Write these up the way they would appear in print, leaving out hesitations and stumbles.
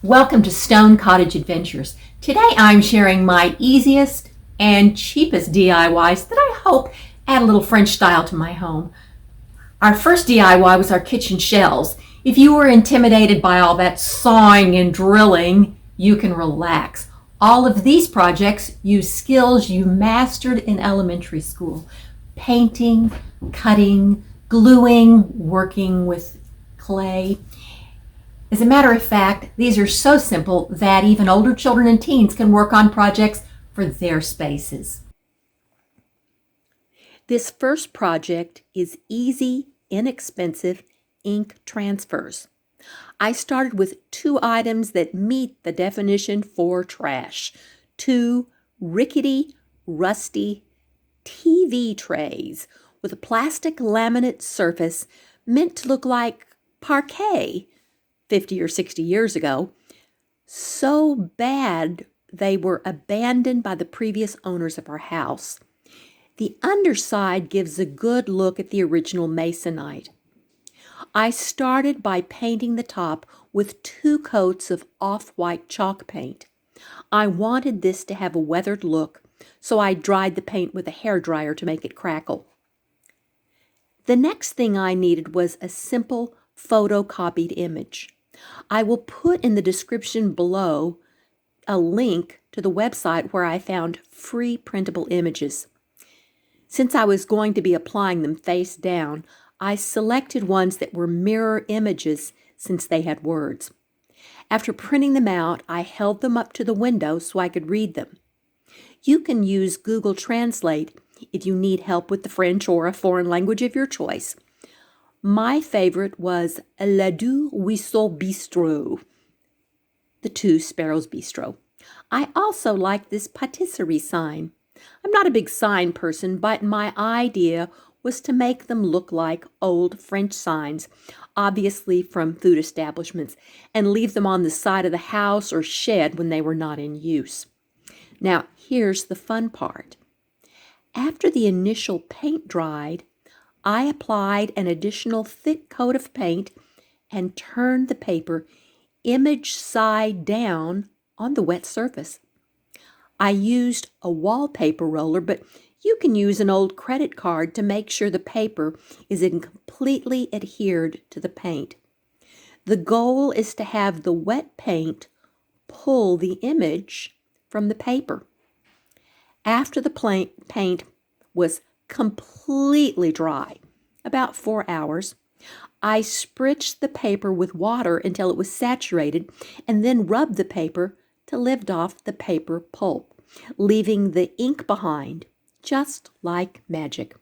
Welcome to Stone Cottage Adventures. Today I'm sharing my easiest and cheapest DIYs that I hope add a little French style to my home. Our first DIY was our kitchen shelves. If you were intimidated by all that sawing and drilling, you can relax. All of these projects use skills you mastered in elementary school. Painting, cutting, gluing, working with clay. As a matter of fact, these are so simple that even older children and teens can work on projects for their spaces. This first project is easy, inexpensive ink transfers. I started with two items that meet the definition for trash. Two rickety, rusty TV trays with a plastic laminate surface meant to look like parquet 50 or 60 years ago, so bad they were abandoned by the previous owners of our house. The underside gives a good look at the original masonite. I started by painting the top with 2 coats of off-white chalk paint. I wanted this to have a weathered look, so I dried the paint with a hairdryer to make it crackle. The next thing I needed was a simple photocopied image. I will put in the description below a link to the website where I found free printable images. Since I was going to be applying them face down, I selected ones that were mirror images since they had words. After printing them out, I held them up to the window so I could read them. You can use Google Translate if you need help with the French or a foreign language of your choice. My favorite was Le Deux Ruisseaux Bistro, the Two Sparrows Bistro. I also like this patisserie sign. I'm not a big sign person, but my idea was to make them look like old French signs, obviously from food establishments, and leave them on the side of the house or shed when they were not in use. Now, here's the fun part. After the initial paint dried, I applied an additional thick coat of paint and turned the paper image side down on the wet surface. I used a wallpaper roller, but you can use an old credit card to make sure the paper is completely adhered to the paint. The goal is to have the wet paint pull the image from the paper. After the paint was completely dry, about 4 hours, I spritzed the paper with water until it was saturated and then rubbed the paper to lift off the paper pulp, leaving the ink behind, just like magic.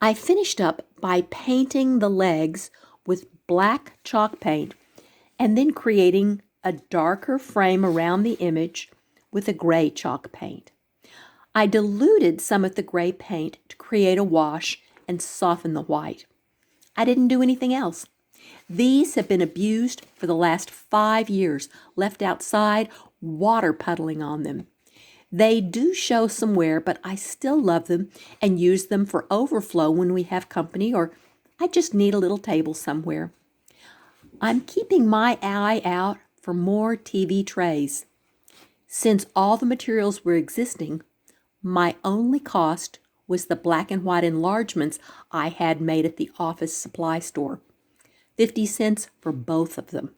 I finished up by painting the legs with black chalk paint and then creating a darker frame around the image with a gray chalk paint. I diluted some of the gray paint to create a wash and soften the white. I didn't do anything else. These have been abused for the last 5 years, left outside, water puddling on them. They do show some wear, but I still love them and use them for overflow when we have company or I just need a little table somewhere. I'm keeping my eye out for more TV trays. Since all the materials were existing, my only cost was the black and white enlargements I had made at the office supply store. 50 cents for both of them.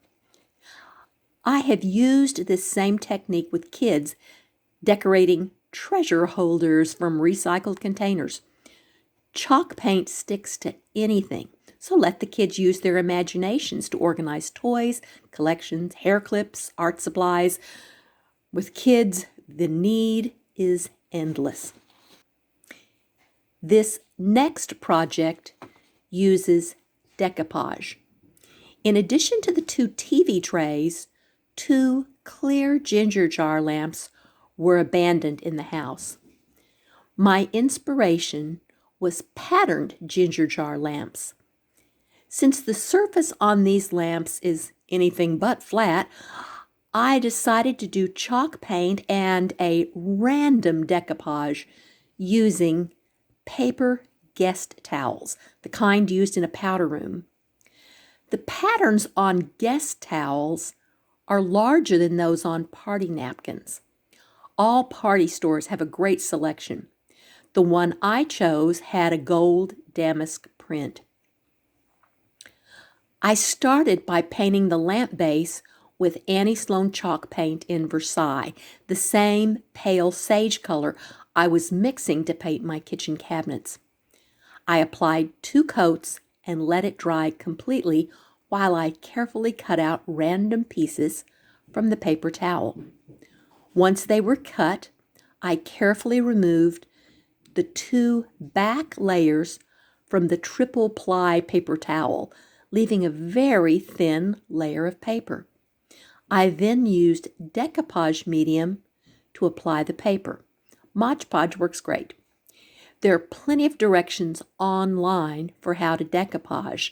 I have used this same technique with kids decorating treasure holders from recycled containers. Chalk paint sticks to anything, so let the kids use their imaginations to organize toys, collections, hair clips, art supplies. With kids, the need is endless. This next project uses decoupage. In addition to the 2 TV trays, 2 clear ginger jar lamps were abandoned in the house. My inspiration was patterned ginger jar lamps. Since the surface on these lamps is anything but flat, I decided to do chalk paint and a random decoupage using paper guest towels, the kind used in a powder room. The patterns on guest towels are larger than those on party napkins. All party stores have a great selection. The one I chose had a gold damask print. I started by painting the lamp base with Annie Sloan chalk paint in Versailles, the same pale sage color I was mixing to paint my kitchen cabinets. I applied 2 coats and let it dry completely while I carefully cut out random pieces from the paper towel. Once they were cut, I carefully removed the 2 back layers from the triple ply paper towel, leaving a very thin layer of paper. I then used decoupage medium to apply the paper. Mod Podge works great. There are plenty of directions online for how to decoupage,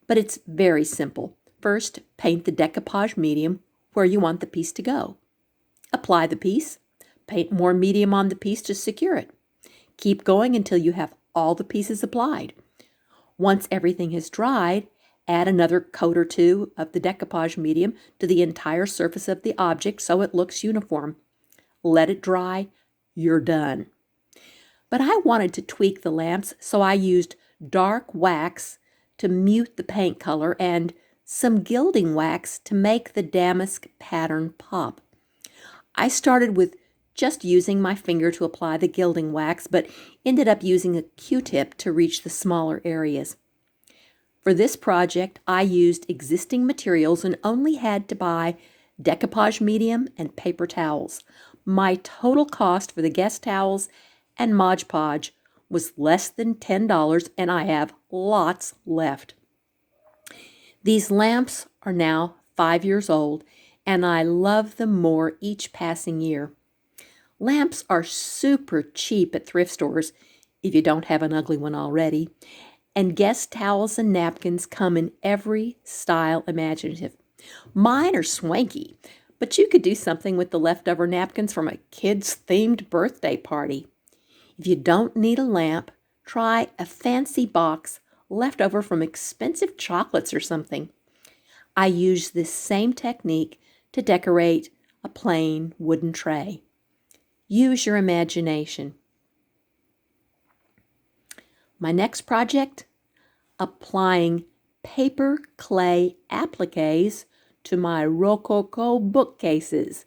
but it's very simple. First, paint the decoupage medium where you want the piece to go. Apply the piece, paint more medium on the piece to secure it. Keep going until you have all the pieces applied. Once everything has dried, add another coat or 2 of the decoupage medium to the entire surface of the object so it looks uniform. Let it dry, you're done. But I wanted to tweak the lamps, so I used dark wax to mute the paint color and some gilding wax to make the damask pattern pop. I started with just using my finger to apply the gilding wax, but ended up using a Q-tip to reach the smaller areas. For this project, I used existing materials and only had to buy decoupage medium and paper towels. My total cost for the guest towels and Mod Podge was less than $10, and I have lots left. These lamps are now 5 years old, and I love them more each passing year. Lamps are super cheap at thrift stores if you don't have an ugly one already, and guest towels and napkins come in every style imaginative. Mine are swanky, but you could do something with the leftover napkins from a kid's themed birthday party. If you don't need a lamp, try a fancy box left over from expensive chocolates or something. I use this same technique to decorate a plain wooden tray. Use your imagination. My next project, applying paper clay appliques to my Rococo bookcases.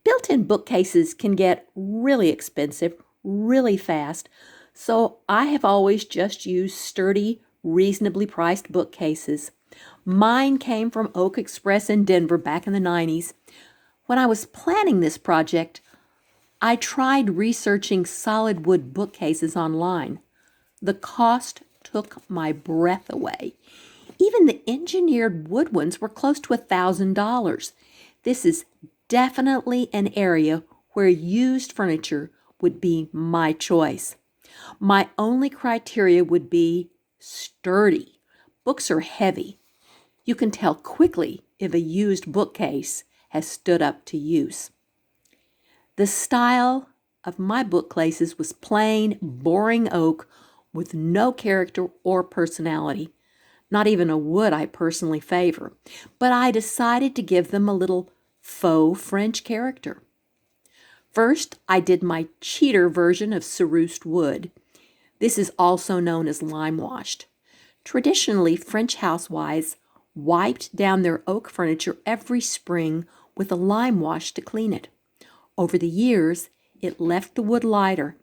Built-in bookcases can get really expensive really fast, so I have always just used sturdy, reasonably priced bookcases. Mine came from Oak Express in Denver back in the 90s. When I was planning this project, I tried researching solid wood bookcases online. The cost took my breath away. Even the engineered wood ones were close to $1,000. This is definitely an area where used furniture would be my choice. My only criteria would be sturdy. Books are heavy. You can tell quickly if a used bookcase has stood up to use. The style of my bookcases was plain, boring oak with no character or personality. Not even a wood I personally favor, but I decided to give them a little faux French character. First, I did my cheater version of cerused wood. This is also known as lime washed. Traditionally, French housewives wiped down their oak furniture every spring with a lime wash to clean it. Over the years, it left the wood lighter,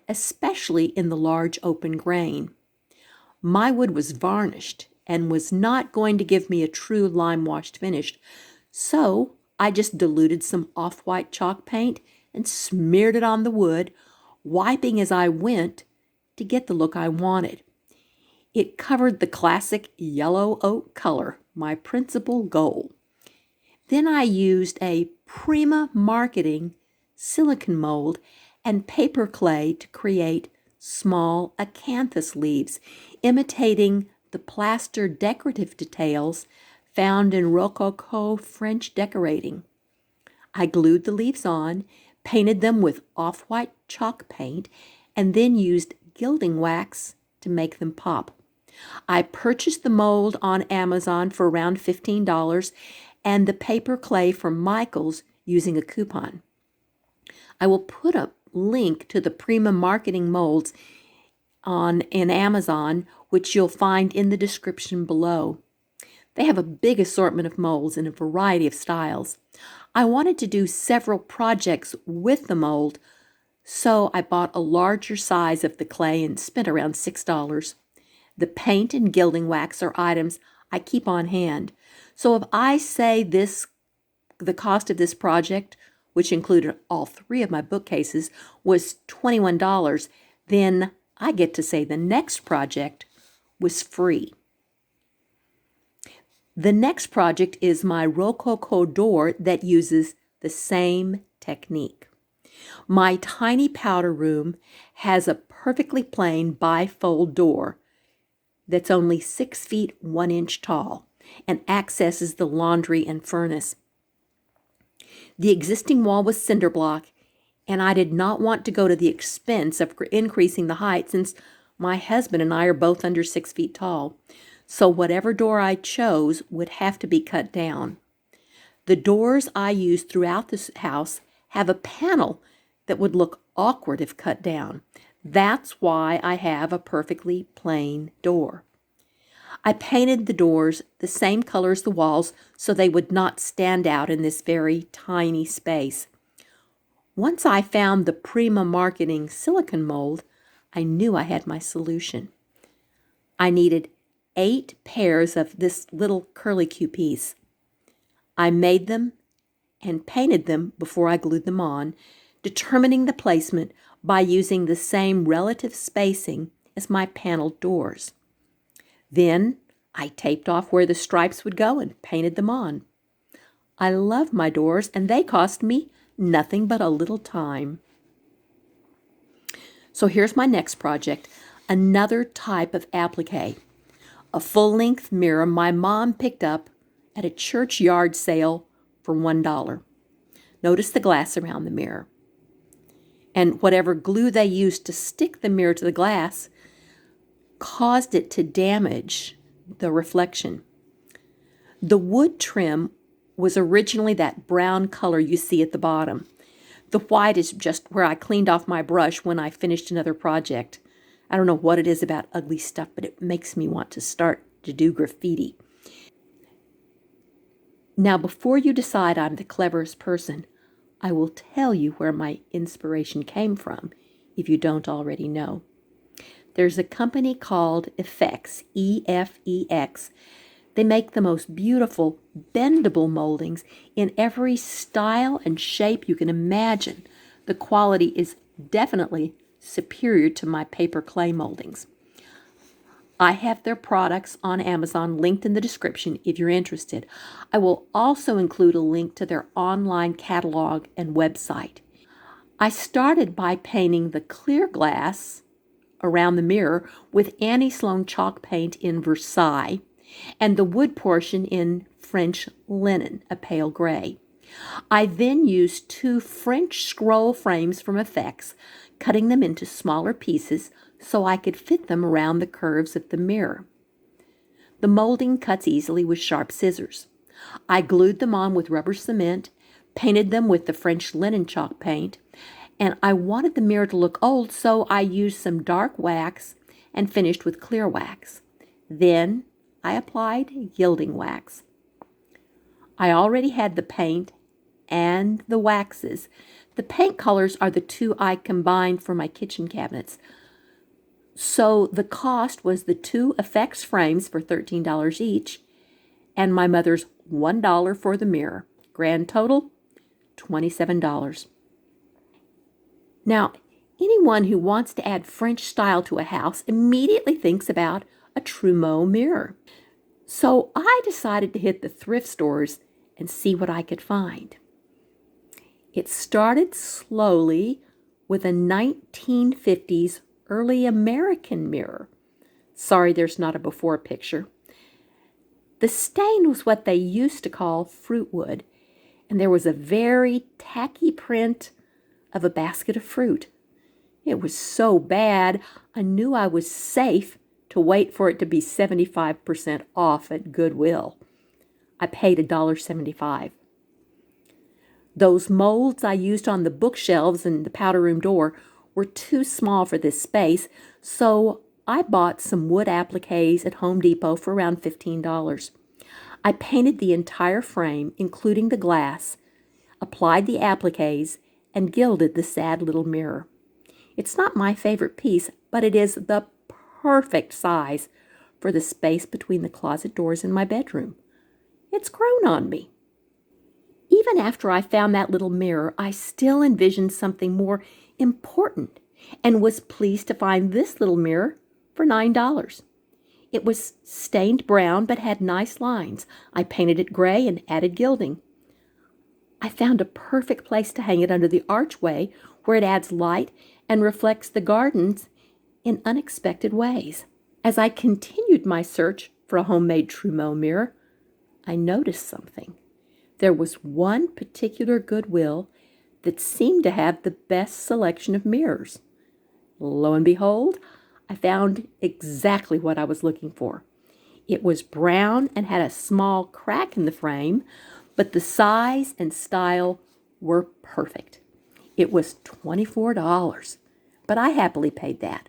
especially in the large open grain. My wood was varnished and was not going to give me a true lime-washed finish, so I just diluted some off-white chalk paint and smeared it on the wood, wiping as I went to get the look I wanted. It covered the classic yellow oak color, my principal goal. Then I used a Prima marketing silicone mold and paper clay to create small acanthus leaves, imitating the plaster decorative details found in Rococo French decorating. I glued the leaves on, painted them with off-white chalk paint, and then used gilding wax to make them pop. I purchased the mold on Amazon for around $15 and the paper clay from Michael's using a coupon. I will put a link to the Prima marketing molds in Amazon, which you'll find in the description below. They have a big assortment of molds in a variety of styles. I wanted to do several projects with the mold, so I bought a larger size of the clay and spent around $6. The paint and gilding wax are items I keep on hand. So if I say the cost of this project, which included all 3 of my bookcases, was $21, then I get to say the next project was free. The next project is my Rococo Door that uses the same technique. My tiny powder room has a perfectly plain bifold door that's only 6 feet 1 inch tall and accesses the laundry and furnace. The existing wall was cinder block, and I did not want to go to the expense of increasing the height since my husband and I are both under 6 feet tall. So whatever door I chose would have to be cut down. The doors I use throughout this house have a panel that would look awkward if cut down. That's why I have a perfectly plain door. I painted the doors the same color as the walls so they would not stand out in this very tiny space. Once I found the Prima marketing silicone mold, I knew I had my solution. I needed 8 pairs of this little curlicue piece. I made them and painted them before I glued them on, determining the placement by using the same relative spacing as my paneled doors. Then I taped off where the stripes would go and painted them on. I love my doors, and they cost me nothing but a little time. So here's my next project, another type of applique. A full-length mirror my mom picked up at a church yard sale for $1. Notice the glass around the mirror. And whatever glue they used to stick the mirror to the glass caused it to damage the reflection. The wood trim was originally that brown color you see at the bottom. The white is just where I cleaned off my brush when I finished another project. I don't know what it is about ugly stuff, but it makes me want to start to do graffiti. Now, before you decide I'm the cleverest person, I will tell you where my inspiration came from, if you don't already know. There's a company called Efex, E-F-E-X. They make the most beautiful bendable moldings in every style and shape you can imagine. The quality is definitely superior to my paper clay moldings. I have their products on Amazon linked in the description if you're interested. I will also include a link to their online catalog and website. I started by painting the clear glass around the mirror with Annie Sloan chalk paint in Versailles and the wood portion in French linen, a pale gray. I then used 2 French scroll frames from Efex, cutting them into smaller pieces so I could fit them around the curves of the mirror. The molding cuts easily with sharp scissors. I glued them on with rubber cement, painted them with the French linen chalk paint, and I wanted the mirror to look old, so I used some dark wax and finished with clear wax. Then I applied gilding wax. I already had the paint and the waxes. The paint colors are the 2 I combined for my kitchen cabinets. So the cost was the 2 Efex frames for $13 each and my mother's $1 for the mirror. Grand total, $27. Now, anyone who wants to add French style to a house immediately thinks about a Trumeau mirror. So I decided to hit the thrift stores and see what I could find. It started slowly with a 1950s early American mirror. Sorry, there's not a before picture. The stain was what they used to call fruit wood, and there was a very tacky print of a basket of fruit. It was so bad, I knew I was safe to wait for it to be 75% off at Goodwill. I paid $1.75. Those molds I used on the bookshelves and the powder room door were too small for this space, so I bought some wood appliques at Home Depot for around $15. I painted the entire frame, including the glass, applied the appliques, and gilded the sad little mirror. It's not my favorite piece, but it is the perfect size for the space between the closet doors in my bedroom. It's grown on me. Even after I found that little mirror, I still envisioned something more important and was pleased to find this little mirror for $9. It was stained brown but had nice lines. I painted it gray and added gilding. I found a perfect place to hang it under the archway where it adds light and reflects the gardens in unexpected ways. As I continued my search for a homemade Trumeau mirror, I noticed something. There was one particular Goodwill that seemed to have the best selection of mirrors. Lo and behold, I found exactly what I was looking for. It was brown and had a small crack in the frame, but the size and style were perfect. It was $24, but I happily paid that.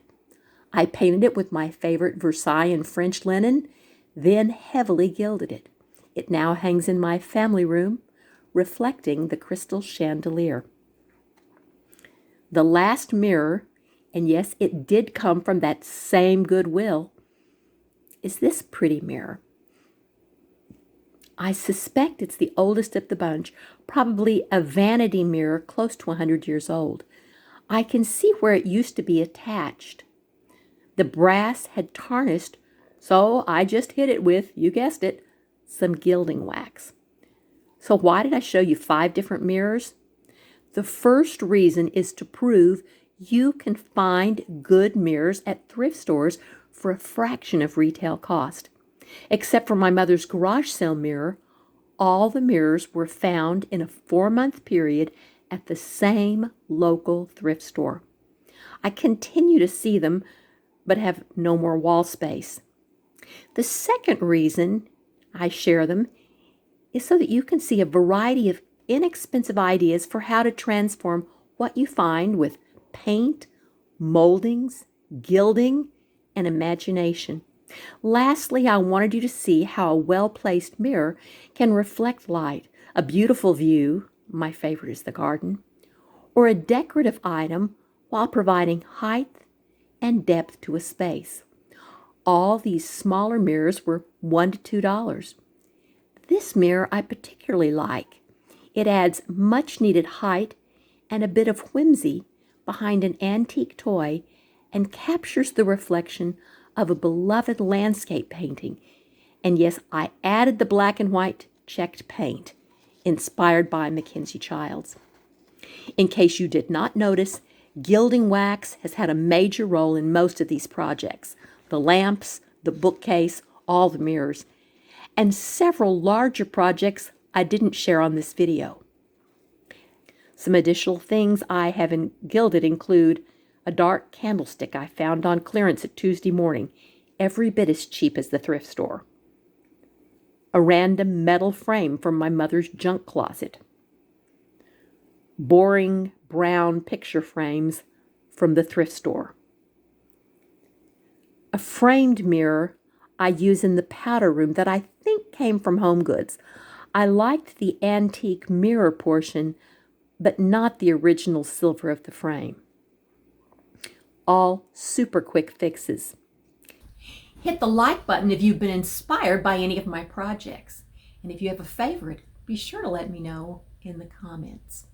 I painted it with my favorite Versailles and French linen, then heavily gilded it. It now hangs in my family room, reflecting the crystal chandelier. The last mirror, and yes, it did come from that same Goodwill, is this pretty mirror. I suspect it's the oldest of the bunch, probably a vanity mirror close to 100 years old. I can see where it used to be attached. The brass had tarnished, so I just hit it with, you guessed it, some gilding wax. So why did I show you 5 different mirrors? The first reason is to prove you can find good mirrors at thrift stores for a fraction of retail cost. Except for my mother's garage sale mirror, all the mirrors were found in a 4-month period at the same local thrift store. I continue to see them, but have no more wall space. The second reason I share them is so that you can see a variety of inexpensive ideas for how to transform what you find with paint, moldings, gilding, and imagination. Lastly, I wanted you to see how a well-placed mirror can reflect light, a beautiful view, my favorite is the garden, or a decorative item while providing height and depth to a space. All these smaller mirrors were $1 to $2. This mirror I particularly like. It adds much needed height and a bit of whimsy behind an antique toy and captures the reflection of a beloved landscape painting. And yes, I added the black and white checked paint, inspired by Mackenzie Childs. In case you did not notice, Gilding Wax has had a major role in most of these projects. The lamps, the bookcase, all the mirrors, and several larger projects I didn't share on this video. Some additional things I have gilded include a dark candlestick I found on clearance at Tuesday morning, every bit as cheap as the thrift store. A random metal frame from my mother's junk closet. Boring brown picture frames from the thrift store. A framed mirror I use in the powder room that I think came from Home Goods. I liked the antique mirror portion, but not the original silver of the frame. All super quick fixes. Hit the like button if you've been inspired by any of my projects. And if you have a favorite, be sure to let me know in the comments.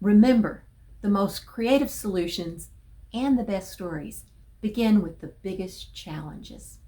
Remember, the most creative solutions and the best stories begin with the biggest challenges.